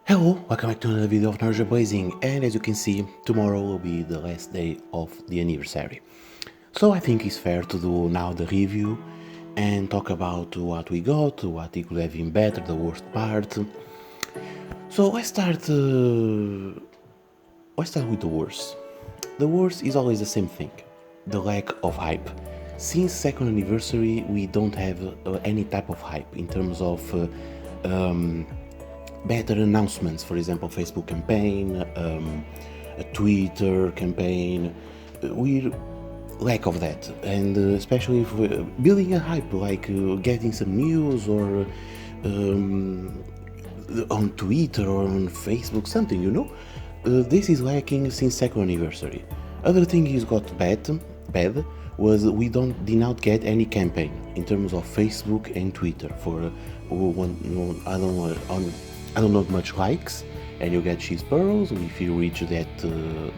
Hello, welcome back to another video of Naruto Blazing, and as you can see, tomorrow will be the last day of the anniversary. So I think it's fair to do now the review and talk about what we got, what it could have been better, the worst part. So let's start with the worst. The worst is always the same thing, the lack of hype. Since second anniversary, we don't have any type of hype in terms of better announcements, for example, Facebook campaign, a Twitter campaign. We lack of that, and especially if we're building a hype, like getting some news or on Twitter or on Facebook, something. This is lacking since second anniversary. Other thing is got bad was we did not get any campaign in terms of Facebook and Twitter for I don't know much likes, and you get cheese pearls if you reach that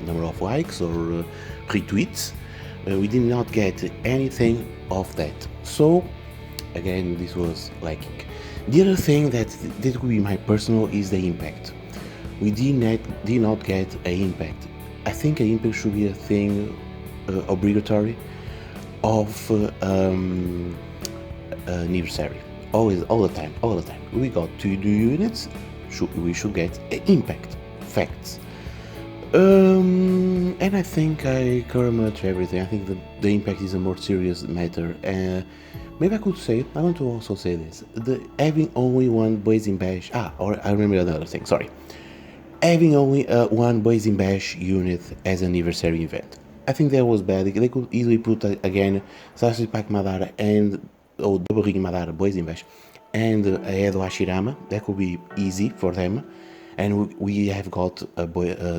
number of likes or retweets. We did not get anything of that, so again this was lacking. The other thing that could be my personal is the impact. We did not get an impact. I think an impact should be a thing obligatory of anniversary. Always, all the time. We got 2 new units. We should get an impact. Facts. And I think I cover much everything. I think the impact is a more serious matter. Maybe I could say, I want to also say this. Having only one Blazing Bash. Or I remember another thing, sorry. Having only one Blazing Bash unit as an anniversary event. I think that was bad. They could easily put again Sashi Pack Madara or Double Ring Madara Blazing Bash and Edo Hashirama. That could be easy for them. And we have got a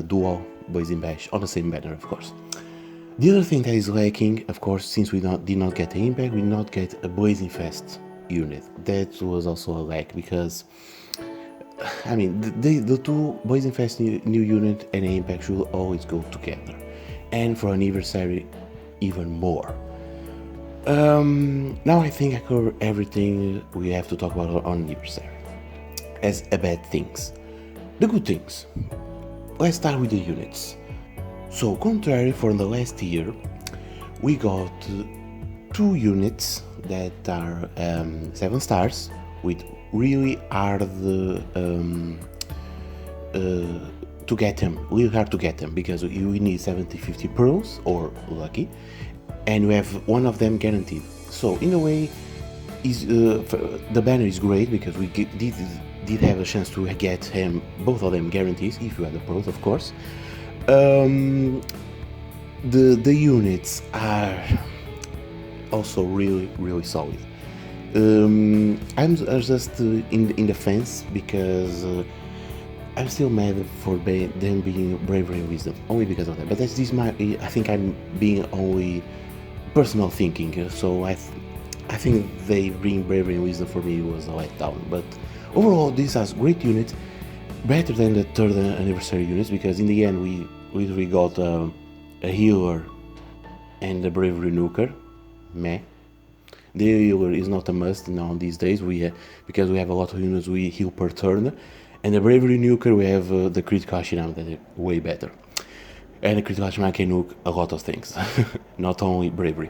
dual Blazing Bash on the same banner, of course. The other thing that is lacking, of course, since we did not get the impact, we did not get a Blazing Fest unit. That was also a lack because, I mean, the two Blazing Fest new unit and impact should always go together. And for anniversary, even more. Now I think I covered everything we have to talk about on anniversary as a bad things. The good things. Let's start with the units. So, contrary from the last year, we got 2 units that are 7 stars with really hard to get them, really hard to get them because you need 70-50 pearls or lucky, and we have one of them guaranteed. So in a way, the banner is great because we did have a chance to get him both of them guarantees if you have the pearls, of course. The units are also really solid. I'm just in the fence because I'm still mad for them being bravery and wisdom, only because of that. But that's this I think I'm being only personal thinking. So I think they bring bravery and wisdom for me was a letdown. But overall, these are great units, better than the third anniversary units because in the end we got a healer and a bravery nuker. Meh. The healer is not a must now these days. Because we have a lot of units we heal per turn. And the Bravery Nuker, we have the Critical Hashirama that is way better. And the Critical Hashirama can nuke a lot of things, not only Bravery.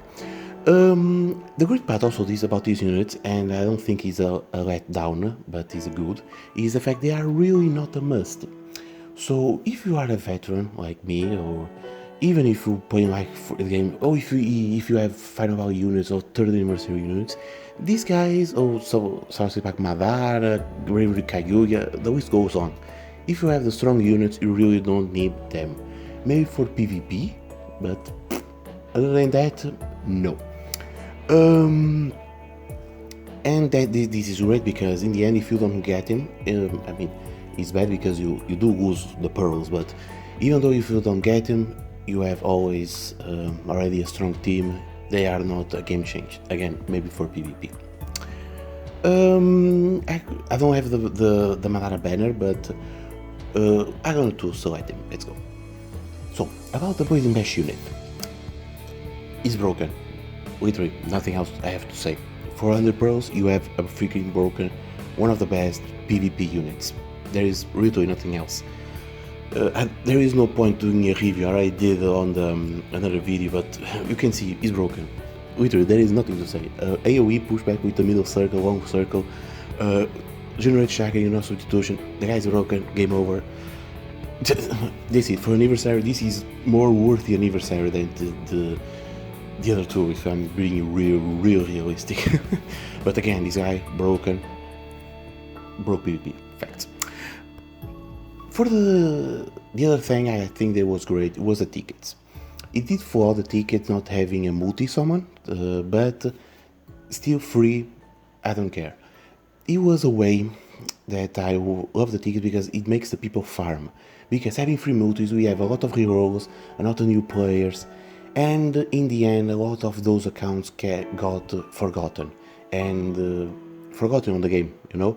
The great part also is about these units, and I don't think it's a letdown, but it's good, is the fact they are really not a must. So if you are a veteran like me, or even if you play like for the game, or if you have final value units or third anniversary units, these guys, Sashi Pack Madara, Bravery Kaguya, the list goes on. If you have the strong units, you really don't need them. Maybe for PvP, but other than that, no. And this is great because in the end, if you don't get him, I mean, it's bad because you do lose the pearls, but even though if you don't get him, you have always already a strong team. They are not a game change. Again, maybe for PvP. I don't have the Madara banner, but I'm going to select him. Let's go. So, about the Blazing Bash unit. It's broken. Literally, nothing else I have to say. 400 pearls, you have a freaking broken, one of the best PvP units. There is literally nothing else. There is no point doing a review. I already did on the another video, but you can see it's broken. Literally, there is nothing to say. AoE pushback with the middle circle, long circle, uh, generate shacking, no substitution. The guy's broken. Game over. This is for anniversary. This is more worthy anniversary than the other two. If I'm being real realistic. But again, this guy broken. Broke PvP. Facts. For the other thing I think that was great was the tickets. It did flaw the ticket not having a multi-summon, but still free, I don't care. It was a way that I love the ticket because it makes the people farm. Because having free multis, we have a lot of rerolls, a lot of new players, and in the end, a lot of those accounts got forgotten and forgotten on the game, you know.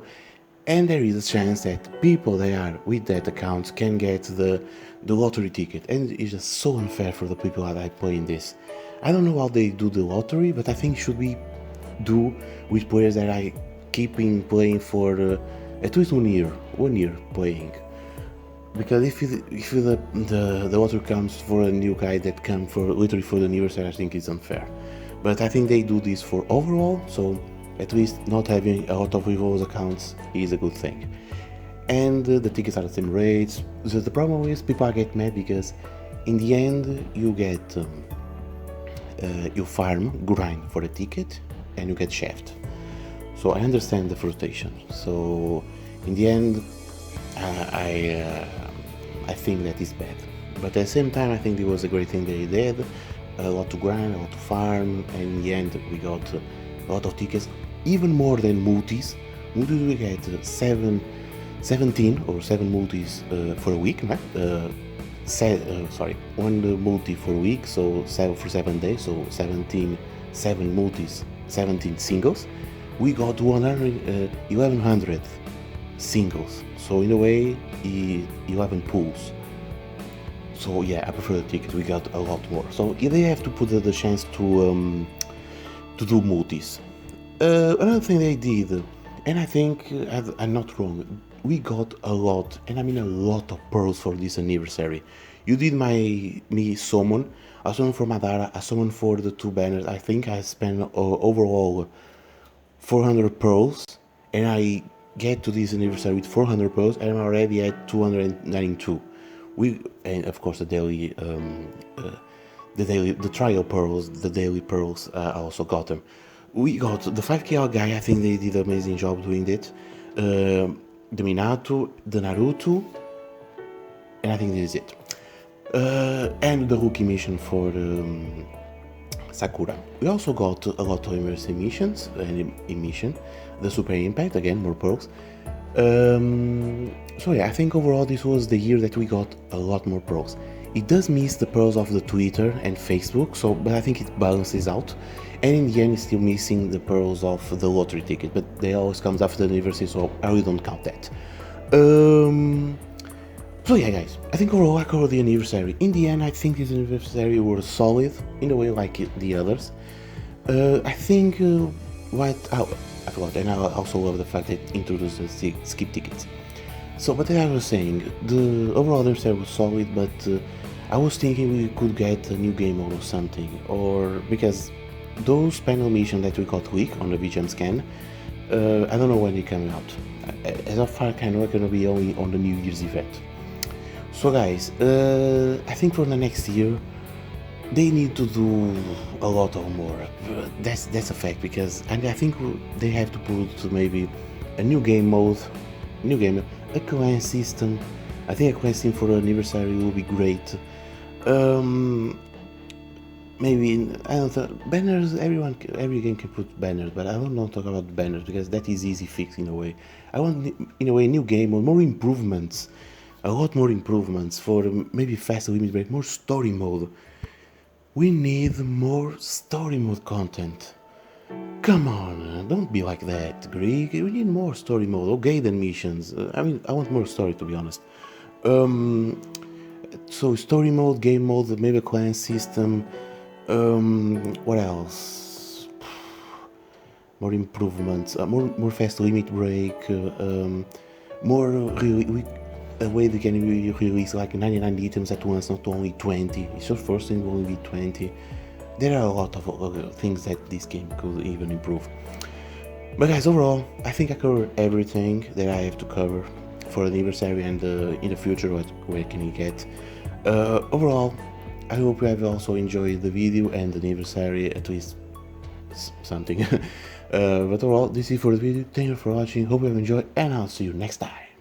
And there is a chance that people that are with that account can get the lottery ticket, and it's just so unfair for the people that I play in this. I don't know how they do the lottery, but I think should we do with players that I keeping playing for at least 1 year playing. Because if the lottery comes for a new guy that come for literally for the anniversary, I think it's unfair. But I think they do this for overall, so at least not having a lot of revolves accounts is a good thing. And the tickets are the same rates. So the problem is people get mad because in the end you get you farm grind for a ticket and you get shaft. So I understand the frustration. So in the end I think that is bad. But at the same time I think it was a great thing they did. A lot to grind, a lot to farm, and in the end we got a lot of tickets, even more than multis. Multis we get 17 or 7 multis for a week, right? One multi for a week, so 7 for 7 days, so 7 multis, 17 singles. We got 1100 singles, so in a way 11 pools. So yeah, I prefer the ticket. We got a lot more. So they have to put the chance to do multis. Another thing they did, and I think I'm not wrong, we got a lot, and I mean a lot of pearls for this anniversary. You did me summon, I summoned for Madara, I summoned for the 2 banners. I think I spent overall 400 pearls, and I get to this anniversary with 400 pearls, and I'm already at 292. And of course the trial pearls, the daily pearls, I also got them. We got the 5k guy. I think they did an amazing job doing it. The Minato, the Naruto, and I think this is it. And the rookie mission for Sakura. We also got a lot of immersive missions and emission. The Super Impact, again, more pearls. So yeah, I think overall this was the year that we got a lot more pearls. It does miss the pearls of the Twitter and Facebook, but I think it balances out. And in the end, it's still missing the pearls of the lottery ticket, but they always comes after the anniversary, so I really don't count that. So yeah, guys, I think overall I covered the anniversary. In the end, I think this anniversary was solid in a way like the others. I think I forgot, and I also love the fact that it introduced the skip tickets. So, but as I was saying, the overall anniversary was solid, but I was thinking we could get a new game mode or something, or because those panel missions that we got weak on the VGM scan, I don't know when they're coming out. As of far I know, it's gonna be only on the New Year's event. So guys, I think for the next year they need to do a lot of more. That's a fact, because and I think they have to put maybe a new game mode, a clan system. I think a clan system for the anniversary will be great. Maybe I don't know, banners. Every game can put banners, but I don't want to talk about banners because that is easy fix in a way. I want in a way a new game mode, more improvements, a lot more improvements for maybe faster limit break, more story mode. We need more story mode content. Come on, don't be like that, Greek. We need more story mode or Gaiden missions. I want more story, to be honest. So story mode, game mode, maybe a clan system. What else? More improvements, more fast limit break, more a way they can release like 99 items at once, not only 20. It's just first thing will only be 20. There are a lot of things that this game could even improve. But guys, overall, I think I covered everything that I have to cover for the anniversary, and in the future, where can you get. Overall, I hope you have also enjoyed the video and the anniversary, at least something. But overall, this is it for the video. Thank you for watching, hope you have enjoyed, and I'll see you next time.